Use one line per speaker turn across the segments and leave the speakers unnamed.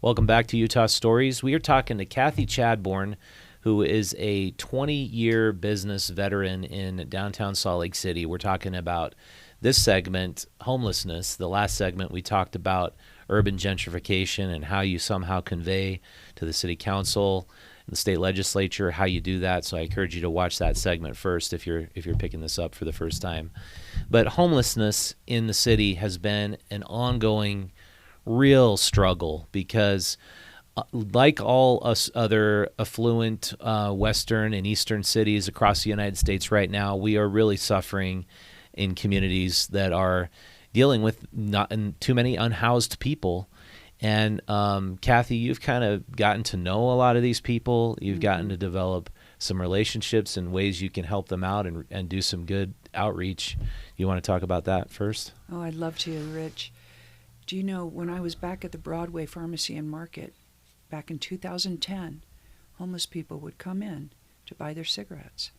Welcome back to Utah Stories. We are talking to Kathie Chadbourne, who is a 20-year business veteran in downtown Salt Lake City. We're talking about this segment, homelessness. The last segment, we talked about urban gentrification and how you somehow convey to the city council and the state legislature how you do that. So I encourage you to watch that segment first if you're picking this up for the first time. But homelessness in the city has been an ongoing real struggle because like all us other affluent western and eastern cities across the United States right now, we are really suffering in communities that are dealing with not too many unhoused people. And Kathie, you've kind of gotten to know a lot of these people. You've gotten to develop some relationships and ways you can help them out and do some good outreach. You want to talk about that first?
Oh, I'd love to, Rich. Do you know, when I was back at the Broadway Pharmacy and Market back in 2010, homeless people would come in to buy their cigarettes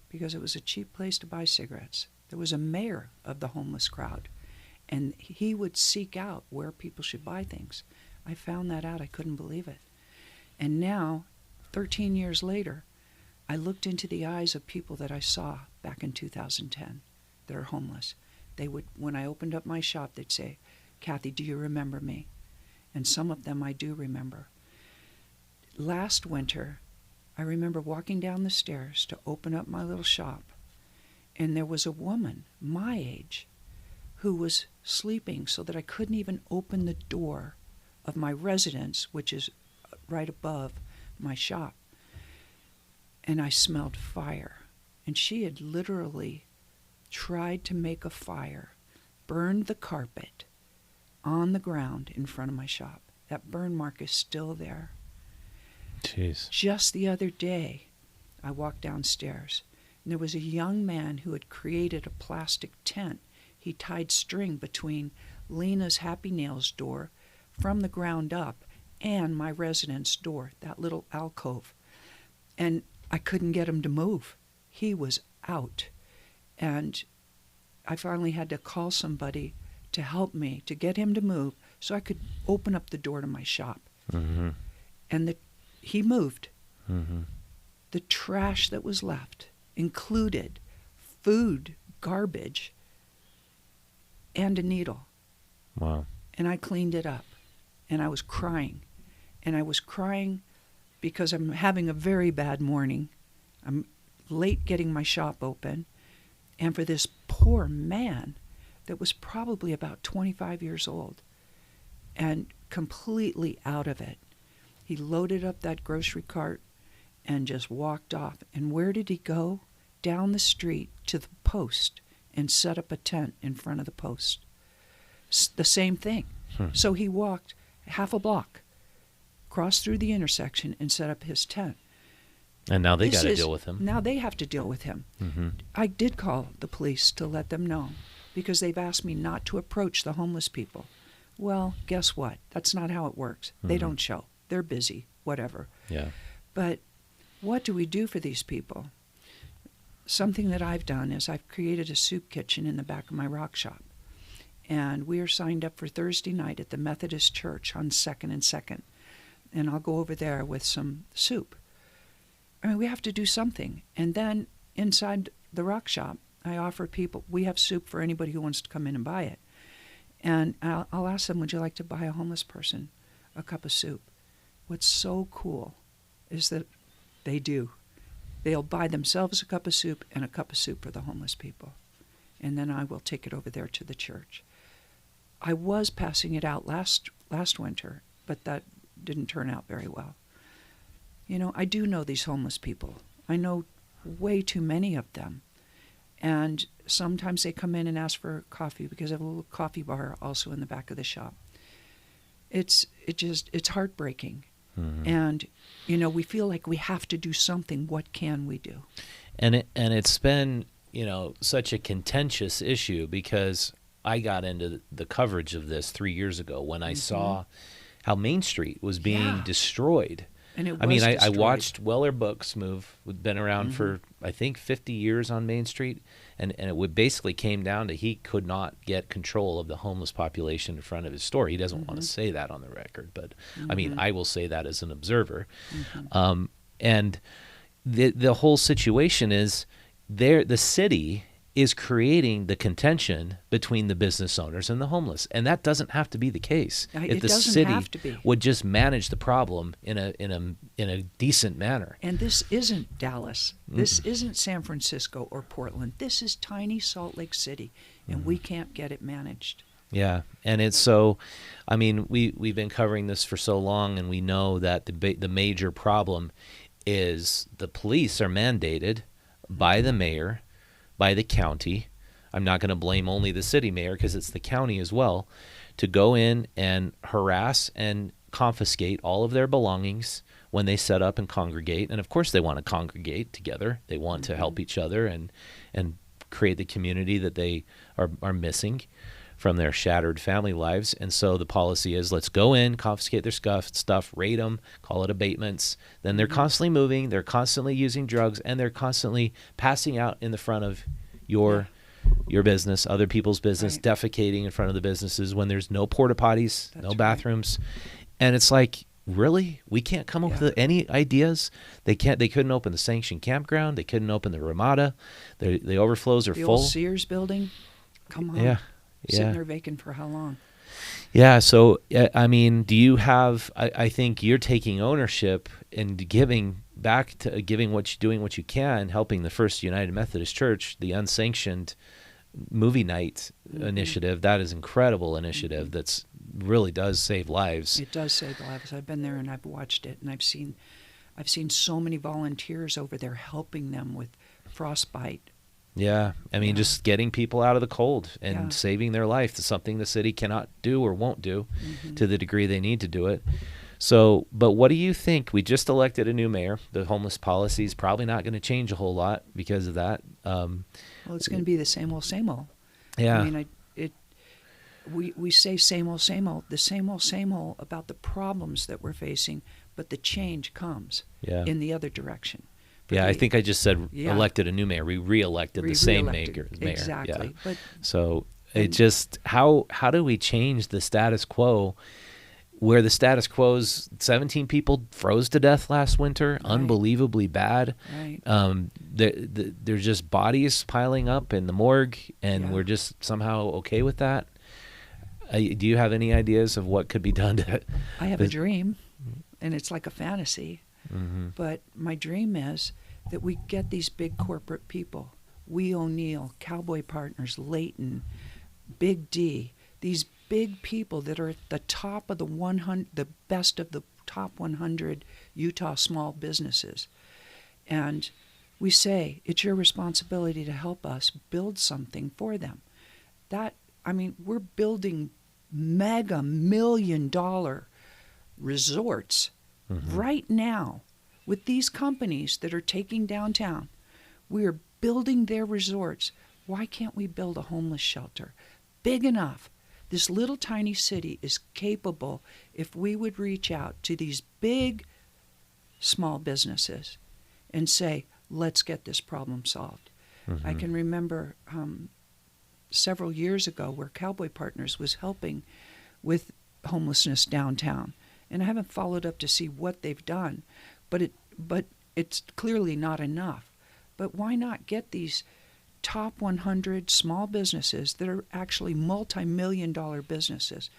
because it was a cheap place to buy cigarettes. There was a mayor of the homeless crowd, and he would seek out where people should buy things. I found that out. I couldn't believe it. And now, 13 years later, I looked into the eyes of people that I saw back in 2010 that are homeless. They would, when I opened up my shop, they'd say, "Kathie, do you remember me?" And some of them I do remember. Last winter, I remember walking down the stairs to open up my little shop, and there was a woman my age who was sleeping so that I couldn't even open the door of my residence, which is right above my shop. And I smelled fire. And she had literally tried to make a fire, burned the carpet on the ground in front of my shop. That burn mark is still there.
Jeez.
Just the other day, I walked downstairs, and there was a young man who had created a plastic tent. He tied string between Lena's Happy Nails door from the ground up and my residence door, that little alcove. And I couldn't get him to move. He was out. And I finally had to call somebody to help me to get him to move so I could open up the door to my shop.
Mm-hmm.
And he moved.
Mm-hmm.
The trash that was left included food, garbage, and a needle.
Wow.
And I cleaned it up. And I was crying. And I was crying because I'm having a very bad morning. I'm late getting my shop open. And for this poor man that was probably about 25 years old and completely out of it, he loaded up that grocery cart and just walked off. And where did he go? Down the street to the post and set up a tent in front of the post. The same thing. So he walked half a block, crossed through the intersection, and set up his tent.
And now they got to deal with him.
Now they have to deal with him.
Mm-hmm.
I did call the police to let them know because they've asked me not to approach the homeless people. Well, guess what? That's not how it works. They don't show. They're busy, whatever.
Yeah.
But what do we do for these people? Something that I've done is I've created a soup kitchen in the back of my rock shop. And we are signed up for Thursday night at the Methodist Church on 2nd and 2nd. And I'll go over there with some soup. I mean, we have to do something. And then inside the rock shop, I offer people, we have soup for anybody who wants to come in and buy it. And I'll ask them, would you like to buy a homeless person a cup of soup? What's so cool is that they do. They'll buy themselves a cup of soup and a cup of soup for the homeless people. And then I will take it over there to the church. I was passing it out last winter, but that didn't turn out very well. You know, I do know these homeless people. I know way too many of them. And sometimes they come in and ask for coffee because I have a little coffee bar also in the back of the shop. It's heartbreaking. Mm-hmm. And, you know, we feel like we have to do something. What can we do?
And it's been, you know, such a contentious issue because I got into the coverage of this 3 years ago when I saw how Main Street was being destroyed.
And it was
I mean, I
destroyed.
watched Weller Books move. We'd been around for, I think, 50 years on Main Street. And it would basically came down to he could not get control of the homeless population in front of his store. He doesn't want to say that on the record. But, I mean, I will say that as an observer. And the whole situation is the city is creating the contention between the business owners and the homeless, and that doesn't have to be the case.
It
if the
doesn't
city
have to be.
would just manage the problem in a decent manner.
And this isn't Dallas. This isn't San Francisco or Portland. This is tiny Salt Lake City, and we can't get it managed.
Yeah, and it's so. I mean, we've been covering this for so long, and we know that the major problem is the police are mandated by the mayor, by the county. I'm not going to blame only the city mayor because it's the county as well, to go in and harass and confiscate all of their belongings when they set up and congregate. And of course they want to congregate together. They want to help each other and create the community that they are missing from their shattered family lives. And so the policy is, let's go in, confiscate their stuff, raid them, call it abatements. Then they're constantly moving, they're constantly using drugs, and they're constantly passing out in the front of your business, other people's business, defecating in front of the businesses when there's no porta potties, no bathrooms. And it's like, really? We can't come up with any ideas? They couldn't open the sanctioned campground. They couldn't open the Ramada. The overflows are
the
full.
Old Sears building? Come on.
Yeah.
Sitting there vacant for how long?
Yeah, so, I mean, do you have, I think you're taking ownership and giving back to doing what you can, helping the First United Methodist Church, the unsanctioned movie night initiative. That is incredible initiative that's really does save lives.
It does save lives. I've been there and I've watched it, and I've seen so many volunteers over there helping them with frostbite.
Yeah, I mean, just getting people out of the cold and saving their life is something the city cannot do or won't do to the degree they need to do it. So, but what do you think? We just elected a new mayor. The homeless policy is probably not going to change a whole lot because of that.
Well, it's going to be the same old, same old.
Yeah.
I mean, we say same old, the same old about the problems that we're facing, but the change comes in the other direction.
Yeah, I think I just said elected a new mayor. We re-elected the same mayor.
Exactly.
Yeah.
But,
so it just, how do we change the status quo where the status quo's 17 people froze to death last winter, unbelievably bad.
Right.
There's just bodies piling up in the morgue, and we're just somehow okay with that. Do you have any ideas of what could be done to...
I have a dream, and it's like a fantasy.
Mm-hmm.
But my dream is that we get these big corporate people, We O'Neill, Cowboy Partners, Leighton, Big D, these big people that are at the top of the best of the top 100 Utah small businesses. And we say, it's your responsibility to help us build something for them. We're building mega $1 million resorts right now with these companies that are taking downtown. We are building their resorts. Why can't we build a homeless shelter big enough? This little tiny city is capable, if we would reach out to these big small businesses and say, let's get this problem solved. Mm-hmm. I can remember several years ago where Cowboy Partners was helping with homelessness downtown. And I haven't followed up to see what they've done, but it's clearly not enough. But why not get these top 100 small businesses that are actually multi-million-dollar businesses,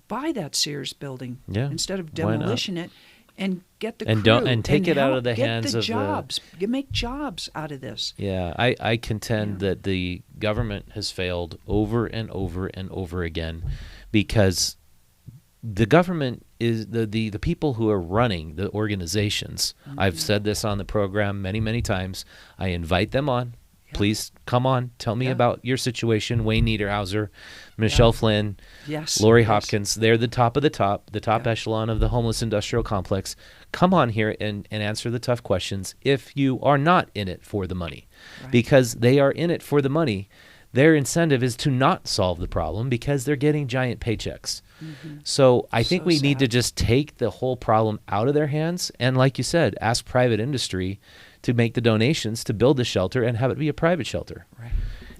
buy that Sears building instead of demolishing it, and get the crew
and take it out of the hands of
jobs. You make jobs out of this.
Yeah, I contend that the government has failed over and over and over again, because the government is the people who are running the organizations. Mm-hmm. I've said this on the program many, many times. I invite them on. Please come on. Tell me about your situation. Wayne Niederhauser, Michelle Flynn, Lori Hopkins. They're the top of the top echelon of the homeless industrial complex. Come on here and answer the tough questions if you are not in it for the money. Right. Because they are in it for the money. their incentive is to not solve the problem because they're getting giant paychecks.
Mm-hmm.
So I think
So
we need to
sad.
just take the whole problem out of their hands. And like you said, ask private industry to make the donations to build the shelter and have it be a private shelter.
Right.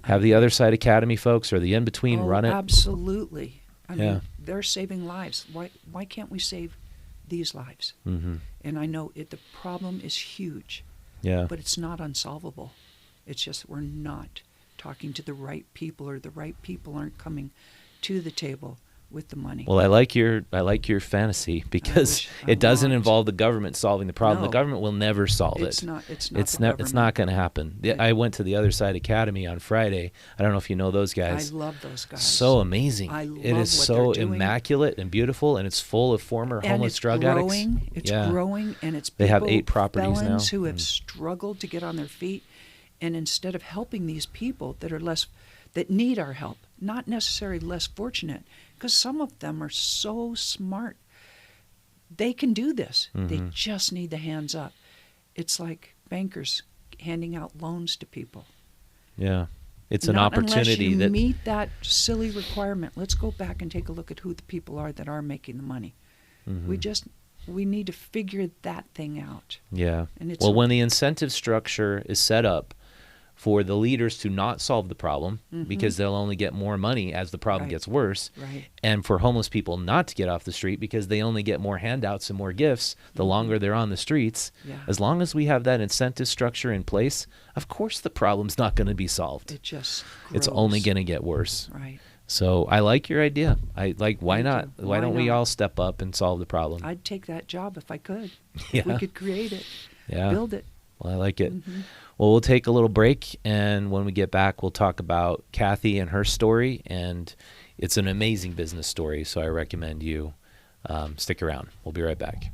Have the Other Side Academy folks or the in-between run it.
Absolutely. I
Yeah.
mean, they're saving lives. Why can't we save these lives?
Mm-hmm.
And I know the problem is huge,
Yeah.
but it's not unsolvable. It's just we're not talking to the right people, or the right people aren't coming to the table with the money.
Well, I like your fantasy because it doesn't involve the government solving the problem.
No.
The government will never solve
It's
it.
not. It's
It's
not.
not going to happen. I went to the Other Side Academy on Friday. I don't know if you know those guys.
I love those guys.
So amazing.
I
It
love
is
what
so
they're doing.
immaculate and beautiful, and it's full of former
And
homeless
it's
drug
growing.
addicts.
It's
Yeah.
growing, and it's
They have
people,
8 properties now.
felons who have struggled to get on their feet, and instead of helping these people that need our help, not necessarily less fortunate, because some of them are so smart, they can do this. They just need the hands up. It's like bankers handing out loans to people.
Yeah. It's an
Not
opportunity
unless you
that
meet that silly requirement. Let's go back and take a look at who the people are that are making the money. We need to figure that thing out.
Yeah.
And it's
Well, when the incentive structure is set up for the leaders to not solve the problem because they'll only get more money as the problem
Right.
gets worse,
Right.
and for homeless people not to get off the street because they only get more handouts and more gifts the longer they're on the streets,
Yeah.
as long as we have that incentive structure in place, of course the problem's not going to be solved.
It just
It's
grows.
only going to get worse.
Right.
So I like your idea. Why
Me
not?
too.
Why don't we
not?
all step up and solve the problem?
I'd take that job if I could.
Yeah.
If we could create it,
Yeah.
build it.
Well, I like it. Well, we'll take a little break, and when we get back, we'll talk about Kathie and her story, and it's an amazing business story, so I recommend you stick around. We'll be right back.